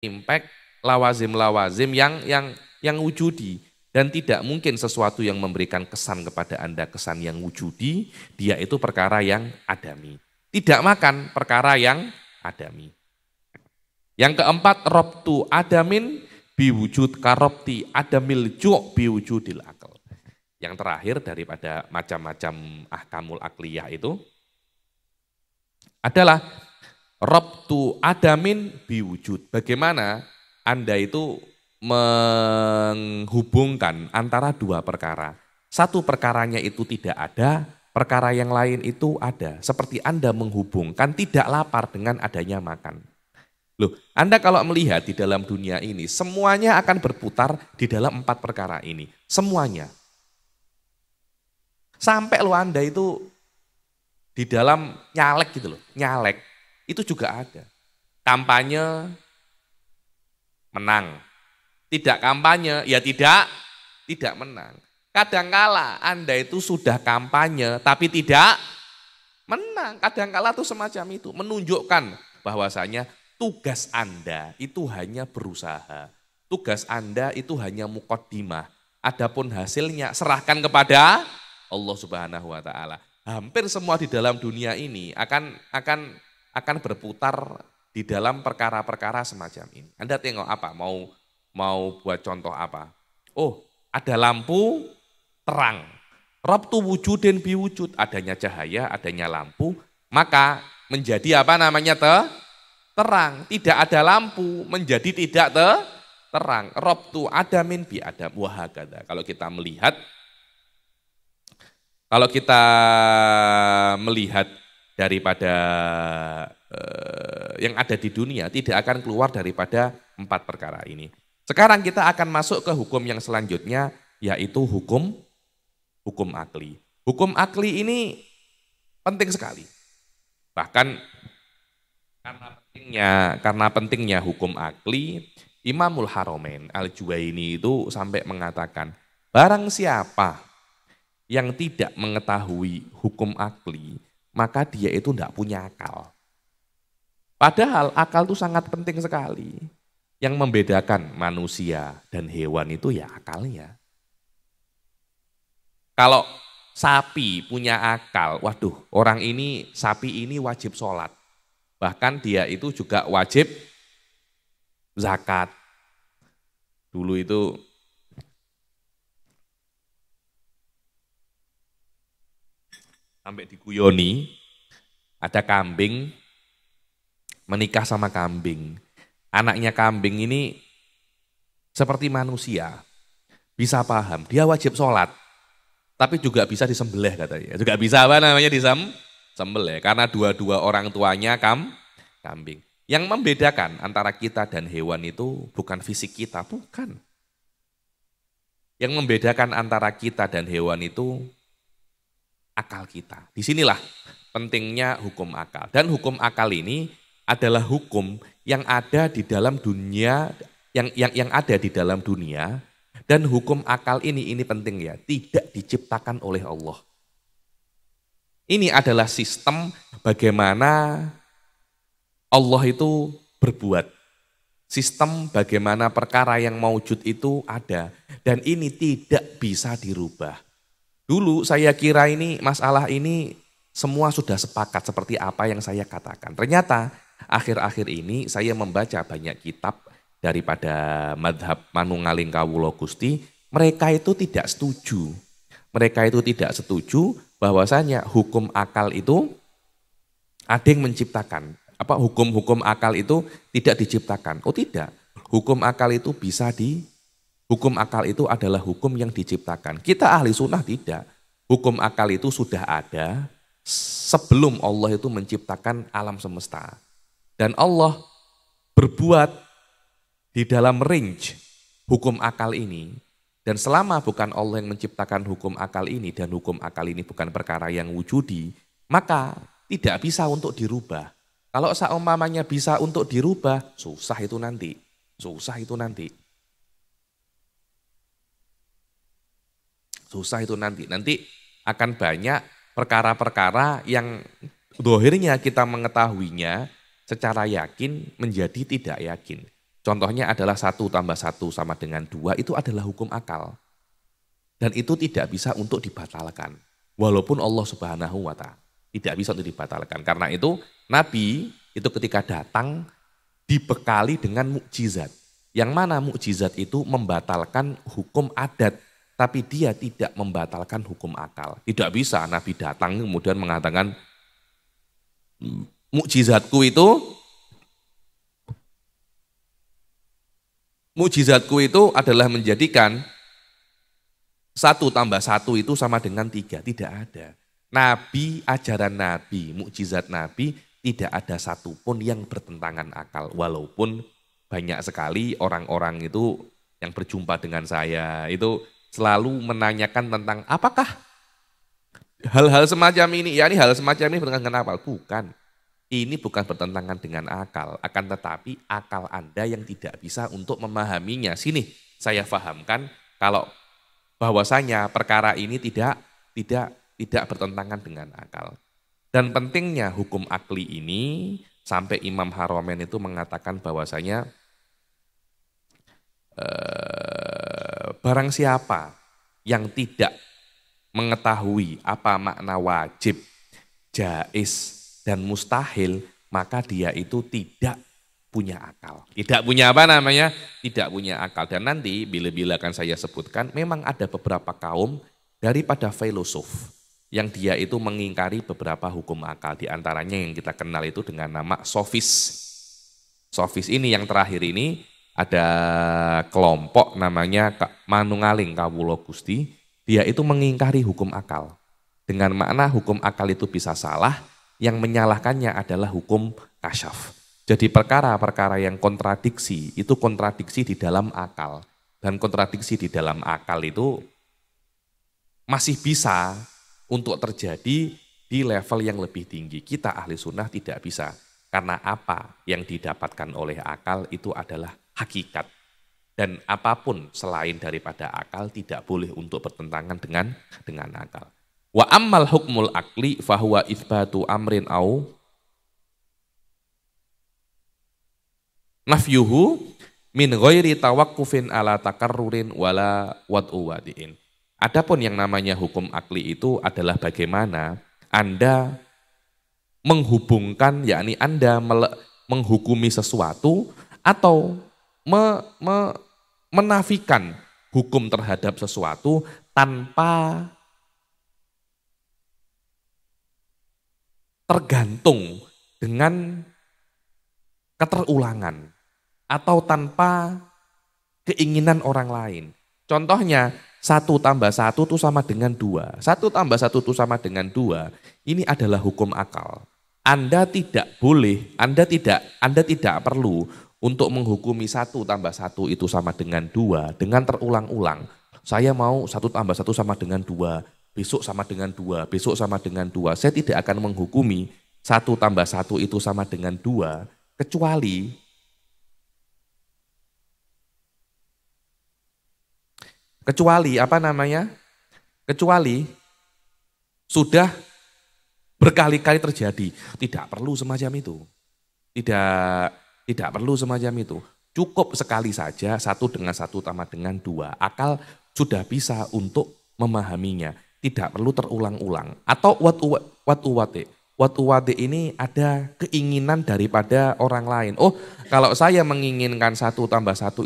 impact lawazim-lawazim yang wujudi. Dan tidak mungkin sesuatu yang memberikan kesan kepada Anda kesan yang wujudi, dia itu perkara yang adami. Tidak makan perkara yang adami. Yang keempat, robtu adamin biwujud karobti adamil ju' biwujudil akal. Yang terakhir daripada macam-macam ahkamul akliyah itu adalah robtu adamin biwujud. Bagaimana Anda itu menghubungkan antara dua perkara. Satu perkaranya itu tidak ada, perkara yang lain itu ada. Seperti Anda menghubungkan tidak lapar dengan adanya makan. Loh, Anda kalau melihat di dalam dunia ini, semuanya akan berputar di dalam 4 perkara ini. Semuanya. Sampai lo Anda itu di dalam nyalek gitu loh, nyalek. Itu juga ada. Kampanye, menang. Tidak kampanye, ya tidak menang. Kadangkala Anda itu sudah kampanye tapi tidak menang. Kadangkala itu semacam itu, menunjukkan bahwasanya tugas Anda itu hanya berusaha. Tugas Anda itu hanya muqaddimah. Adapun hasilnya serahkan kepada Allah Subhanahu wa taala. Hampir semua di dalam dunia ini akan berputar di dalam perkara-perkara semacam ini. Anda tengok apa? Mau buat contoh apa? Oh, ada lampu terang. Robtu wujudin biwujud, adanya cahaya, adanya lampu, maka menjadi apa namanya terang. Tidak ada lampu, menjadi tidak terang. Robtu adamin bi adam wahagada. Kalau kita melihat daripada yang ada di dunia tidak akan keluar daripada 4 perkara ini. Sekarang kita akan masuk ke hukum yang selanjutnya, yaitu hukum akli. Hukum akli ini penting sekali. Bahkan karena pentingnya hukum akli, Imamul Haramain Al-Juwaini itu sampai mengatakan, barang siapa yang tidak mengetahui hukum akli, maka dia itu tidak punya akal. Padahal akal itu sangat penting sekali. Yang membedakan manusia dan hewan itu ya akalnya. Kalau sapi punya akal, waduh sapi ini wajib sholat. Bahkan dia itu juga wajib zakat. Dulu itu sampai diguyoni, ada kambing menikah sama kambing. Anaknya kambing ini seperti manusia, bisa paham, dia wajib sholat, tapi juga bisa disembelih katanya. Juga bisa disembelih, karena dua-dua orang tuanya kambing. Yang membedakan antara kita dan hewan itu bukan fisik kita, bukan. Yang membedakan antara kita dan hewan itu akal kita. Disinilah pentingnya hukum akal. Dan hukum akal ini adalah hukum yang ada di dalam dunia, yang ada di dalam dunia, dan hukum akal ini penting ya, tidak diciptakan oleh Allah. Ini adalah sistem bagaimana Allah itu berbuat. Sistem bagaimana perkara yang maujud itu ada, dan ini tidak bisa dirubah. Dulu saya kira masalah ini semua sudah sepakat seperti apa yang saya katakan. Ternyata akhir-akhir ini saya membaca banyak kitab daripada madhab manunggaling kawula Gusti, mereka itu tidak setuju. Mereka itu tidak setuju bahwasanya hukum akal itu ada yang menciptakan. Hukum akal itu tidak diciptakan. Oh tidak, hukum akal itu hukum akal itu adalah hukum yang diciptakan. Kita ahli sunnah tidak. Hukum akal itu sudah ada sebelum Allah itu menciptakan alam semesta. Dan Allah berbuat di dalam range hukum akal ini. Dan selama bukan Allah yang menciptakan hukum akal ini dan hukum akal ini bukan perkara yang wujudi, maka tidak bisa untuk dirubah. Kalau seumpamanya bisa untuk dirubah, susah itu nanti. Susah itu nanti. Nanti akan banyak perkara-perkara yang dohirnya kita mengetahuinya secara yakin menjadi tidak yakin. Contohnya adalah 1+1 sama dengan 2 itu adalah hukum akal. Dan itu tidak bisa untuk dibatalkan. Walaupun Allah Subhanahu wa Ta'ala tidak bisa untuk dibatalkan. Karena itu Nabi itu ketika datang dibekali dengan mukjizat. Yang mana mukjizat itu membatalkan hukum adat. Tapi dia tidak membatalkan hukum akal. Tidak bisa Nabi datang kemudian mengatakan mukjizatku itu adalah menjadikan 1+1 itu sama dengan 3. Tidak ada. Nabi, ajaran Nabi, mukjizat Nabi tidak ada satupun yang bertentangan akal. Walaupun banyak sekali orang-orang itu yang berjumpa dengan saya itu selalu menanyakan tentang apakah hal-hal semacam ini, ya ini hal semacam ini bertentangan dengan akal. Bukan. Ini bukan bertentangan dengan akal. Akan tetapi akal Anda yang tidak bisa untuk memahaminya. Sini saya fahamkan kalau bahwasanya perkara ini tidak bertentangan dengan akal. Dan pentingnya hukum akli ini sampai Imam Haramain itu mengatakan bahwasanya barang siapa yang tidak mengetahui apa makna wajib, jais, dan mustahil, maka dia itu tidak punya akal. Tidak punya apa namanya? Tidak punya akal. Dan nanti bila-bila akan saya sebutkan, memang ada beberapa kaum daripada filosof yang dia itu mengingkari beberapa hukum akal. Di antaranya yang kita kenal itu dengan nama sofis. Sofis ini yang terakhir ini ada kelompok namanya Manunggaling Kawula Gusti. Dia itu mengingkari hukum akal. Dengan makna hukum akal itu bisa salah, yang menyalahkannya adalah hukum kasyaf. Jadi perkara-perkara yang kontradiksi, itu kontradiksi di dalam akal. Dan kontradiksi di dalam akal itu masih bisa untuk terjadi di level yang lebih tinggi. Kita ahli sunnah tidak bisa. Karena apa yang didapatkan oleh akal itu adalah hakikat. Dan apapun selain daripada akal tidak boleh untuk bertentangan dengan akal. Wa ammal hukmul akli fahuwa itsbatu amrin au nafyuhu min ghairi tawaqqufin ala takarrurin wala wad'u wadi'in. Adapun yang namanya hukum akli itu adalah bagaimana Anda menghubungkan, yakni Anda menghukumi sesuatu atau menafikan hukum terhadap sesuatu tanpa tergantung dengan keterulangan atau tanpa keinginan orang lain. Contohnya 1+1 itu sama dengan 2. 1+1 itu sama dengan 2. Ini adalah hukum akal. Anda tidak boleh, Anda tidak perlu untuk menghukumi 1+1 itu sama dengan 2 dengan terulang-ulang. Saya mau 1+1 sama dengan 2, besok sama dengan 2, besok sama dengan 2. Saya tidak akan menghukumi 1+1 itu sama dengan 2 kecuali apa namanya? Kecuali sudah berkali-kali terjadi. Tidak perlu semacam itu. Tidak perlu semacam itu. Cukup sekali saja 1+1 sama dengan 2. Akal sudah bisa untuk memahaminya. Tidak perlu terulang-ulang. Atau watu wate ini ada keinginan daripada orang lain. Oh, kalau saya menginginkan 1+1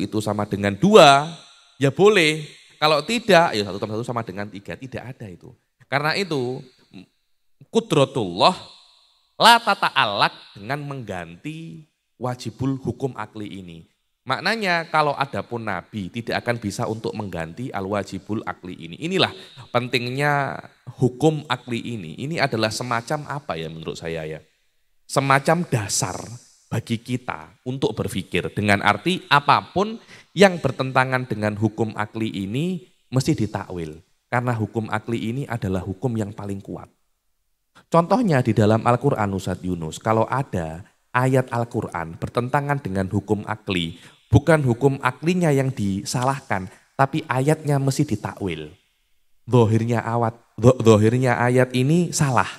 itu sama dengan 2, ya boleh. Kalau tidak, ya 1+1 sama dengan 3. Tidak ada itu. Karena itu, qudratullah la tata'allaq dengan mengganti wajibul hukum akli ini. Maknanya kalau ada pun Nabi tidak akan bisa untuk mengganti al-wajibul akli ini. Inilah pentingnya hukum akli ini. Ini adalah semacam apa ya menurut saya ya? Semacam dasar bagi kita untuk berpikir. Dengan arti apapun yang bertentangan dengan hukum akli ini mesti ditakwil. Karena hukum akli ini adalah hukum yang paling kuat. Contohnya di dalam Al-Quran Ustadz Yunus, kalau ada ayat Al-Quran bertentangan dengan hukum akli, bukan hukum aklinya yang disalahkan, tapi ayatnya mesti ditakwil. Zahirnya ayat ini salah.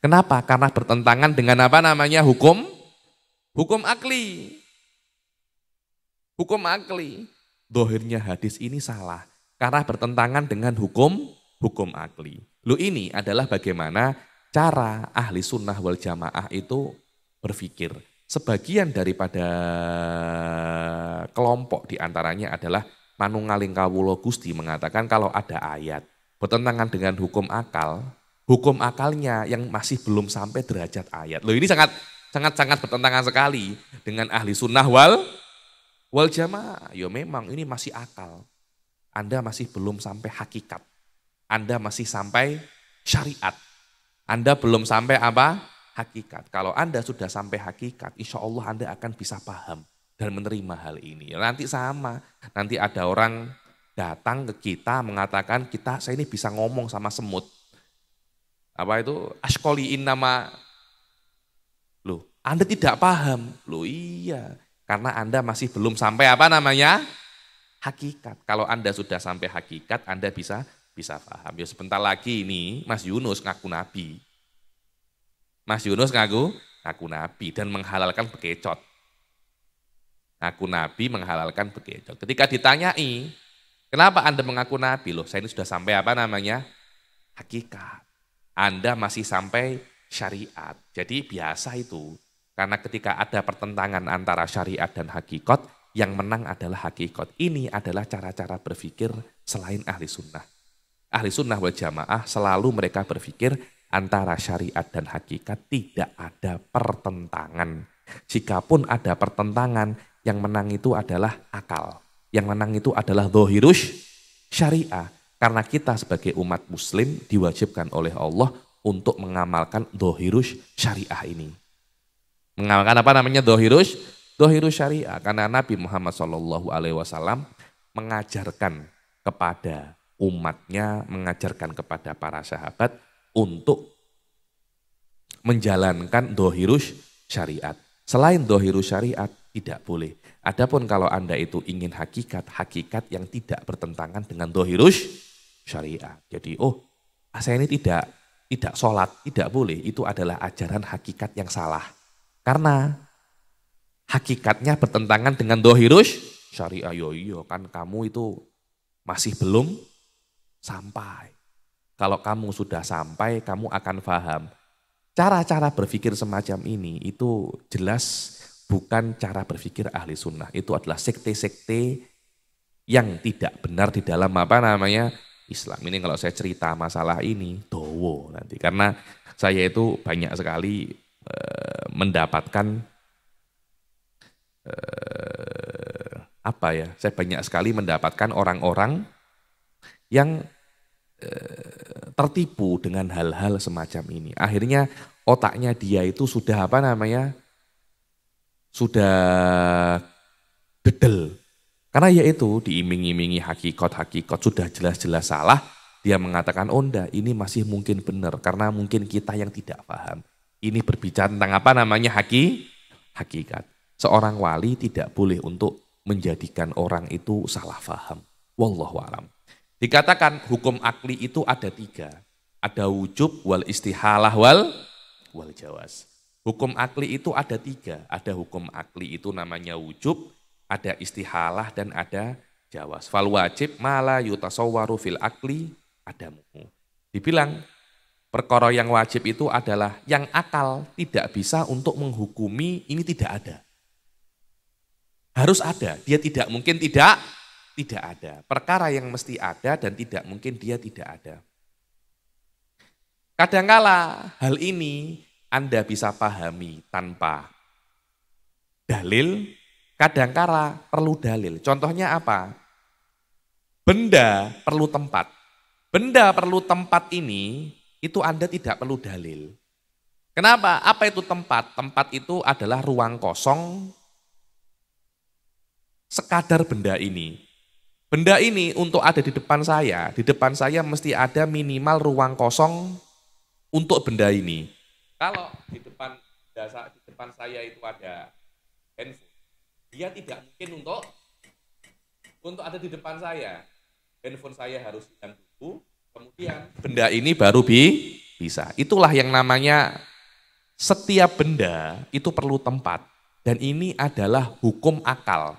Kenapa? Karena bertentangan dengan apa namanya hukum akli. Hukum akli. Dohirnya hadis ini salah. Karena bertentangan dengan hukum akli. Lu ini adalah bagaimana cara ahli sunnah wal jamaah itu berpikir. Sebagian daripada kelompok diantaranya adalah Manunggaling Kawula Gusti mengatakan kalau ada ayat bertentangan dengan hukum akalnya yang masih belum sampai derajat ayat. Loh ini sangat bertentangan sekali dengan ahli sunnah wal jamaah. Ya memang ini masih akal. Anda masih belum sampai hakikat. Anda masih sampai syariat. Anda belum sampai apa? Hakikat. Kalau Anda sudah sampai hakikat, insya Allah Anda akan bisa paham dan menerima hal ini. Nanti sama, nanti ada orang datang ke kita mengatakan saya ini bisa ngomong sama semut. Apa itu? Ashkoliin nama. Loh, Anda tidak paham. Loh iya, karena Anda masih belum sampai apa namanya? Hakikat. Kalau Anda sudah sampai hakikat, Anda bisa paham. Ya sebentar lagi ini Mas Yunus ngaku nabi. Mas Yunus ngaku nabi dan menghalalkan bekecot. Ngaku nabi menghalalkan bekecot. Ketika ditanyai, kenapa Anda mengaku nabi? Loh, saya ini sudah sampai apa namanya? Hakikat. Anda masih sampai syariat. Jadi biasa itu. Karena ketika ada pertentangan antara syariat dan hakikat, yang menang adalah hakikat. Ini adalah cara-cara berpikir selain ahli sunnah. Ahli sunnah wal jamaah selalu mereka berpikir antara syariat dan hakikat tidak ada pertentangan. Jikapun ada pertentangan, yang menang itu adalah akal. Yang menang itu adalah dhahirus syariah. Karena kita sebagai umat muslim diwajibkan oleh Allah untuk mengamalkan dhahirus syariah ini. Mengamalkan apa namanya dhahirus syariah. Karena Nabi Muhammad SAW mengajarkan kepada umatnya, mengajarkan kepada para sahabat untuk menjalankan dhahirus syariat. Selain dhahirus syariat tidak boleh. Adapun kalau Anda itu ingin hakikat yang tidak bertentangan dengan dhahirus syariat. Jadi saya ini tidak sholat, tidak boleh. Itu adalah ajaran hakikat yang salah. Karena hakikatnya bertentangan dengan dhahirus syariah. Iya kan kamu itu masih belum sampai. Kalau kamu sudah sampai, kamu akan paham. Cara-cara berpikir semacam ini itu jelas bukan cara berpikir ahli sunnah. Itu adalah sekte-sekte yang tidak benar di dalam apa namanya Islam. Ini kalau saya cerita masalah ini, dowo nanti. Karena saya itu banyak sekali mendapatkan saya banyak sekali mendapatkan orang-orang yang tertipu dengan hal-hal semacam ini. Akhirnya otaknya dia itu sudah sudah dedel. Karena yaitu diiming-imingi hakikat sudah jelas-jelas salah. Dia mengatakan, enggak, ini masih mungkin benar. Karena mungkin kita yang tidak paham. Ini berbicara tentang apa namanya hakikat. Seorang wali tidak boleh untuk menjadikan orang itu salah paham. Wallahu a'lam. Dikatakan hukum akli itu ada 3. Ada wujub, wal istihalah, wal jawaz. Hukum akli itu ada 3. Ada hukum akli itu namanya wujub, ada istihalah dan ada jawaz. Fal wajib mala yutasawwaru fil akli adamuhu. Dibilang perkara yang wajib itu adalah yang akal tidak bisa untuk menghukumi ini tidak ada. Harus ada, dia tidak mungkin tidak ada. Perkara yang mesti ada dan tidak mungkin dia tidak ada. Kadangkala hal ini Anda bisa pahami tanpa dalil, kadangkala perlu dalil. Contohnya apa? Benda perlu tempat. Benda perlu tempat ini, itu Anda tidak perlu dalil. Kenapa? Apa itu tempat? Tempat itu adalah ruang kosong sekadar benda ini. Benda ini untuk ada di depan saya mesti ada minimal ruang kosong untuk benda ini. Kalau di depan saya itu ada handphone, dia tidak mungkin untuk ada di depan saya. Handphone saya harus hilang dulu, kemudian benda ini baru bisa. Itulah yang namanya setiap benda itu perlu tempat. Dan ini adalah hukum akal.